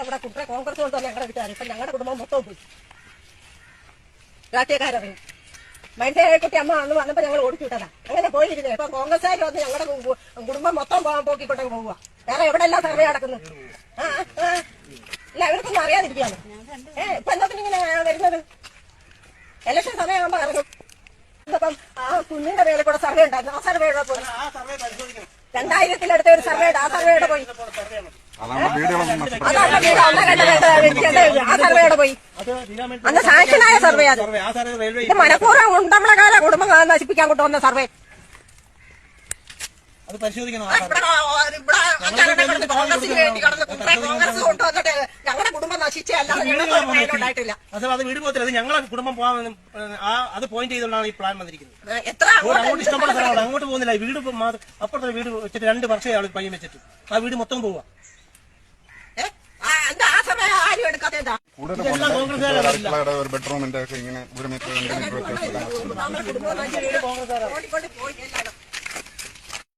അവിടെ കുട്ടറെ കോൺഗ്രസ് കൊണ്ട് തന്നെ ഞങ്ങളുടെ വീട്ടുകാർ ഇപ്പൊ ഞങ്ങളുടെ കുടുംബം മൊത്തം പോയി. രാഷ്ട്രീയക്കാരറിയും മനുഷ്യക്കുട്ടി അമ്മ അന്ന് വന്നപ്പോ ഞങ്ങൾ ഓടിച്ചു വിട്ടതാ. അങ്ങനെ പോയിരുന്നേ. ഇപ്പൊ കോൺഗ്രസ്സുകാർ വന്ന് ഞങ്ങളുടെ കുടുംബം മൊത്തം പോക്കിക്കൊണ്ടേ പോവുക. വേറെ എവിടെ എല്ലാം സർവേ നടക്കുന്നു. ഇല്ല ഇവർക്കൊന്നും അറിയാതിരിക്കുകയാണ്. ഇപ്പൊ എന്തൊക്കെ ഇങ്ങനെ വരുന്നത്? ഇലക്ഷൻ സമയമാകുമ്പോ ഇറങ്ങും. ഇപ്പം ആ കുഞ്ഞിന്റെ പേരിൽ കൂടെ സർവേ ഉണ്ടായിരുന്നു. ആ സർവേയുടെ പോയി 2000-ൽ ഒരു സർവേയുടെ ആ സർവേയുടെ പോയി. ആ സർവേയുടെ പോയി. അന്ന് സാക്ഷനായ സർവേ അത്. ഇത് മനഃപൂർവ്വം ഉണ്ടമ്പളകാല കുടുംബം നശിപ്പിക്കാൻ കൊണ്ടുവന്ന സർവേ. അത് പരിശോധിക്കണം. കോൺഗ്രസ് കൊണ്ടുവന്നിട്ട് ഞങ്ങളുടെ കുടുംബം നശിച്ചല്ലാണ്ടായിട്ടില്ല. അത് വീട് പോകത്തില്ല. അത് ഞങ്ങളെ കുടുംബം പോകാൻ അത് പോയിന്റ് ചെയ്തുകൊണ്ടാണ് ഈ പ്ലാൻ വന്നിരിക്കുന്നത്. എത്ര അങ്ങോട്ട് ഇഷ്ടംപോലെ സ്ഥലമാണ്. അങ്ങോട്ട് പോകുന്നില്ല. വീട് അപ്പുറത്തെ വീട് വെച്ചിട്ട് 2 വർഷമായി ആൾ പയ്യൻ വെച്ചിട്ട് ആ വീട് മൊത്തം പോവുക. ആ സമയം ആരും എടുക്കാത്തതാ. ഒരു ബെഡ്റൂമിന്റെ ഇങ്ങനെ 1 മീറ്റർ 2 മീറ്റർ വ്യത്യാസം.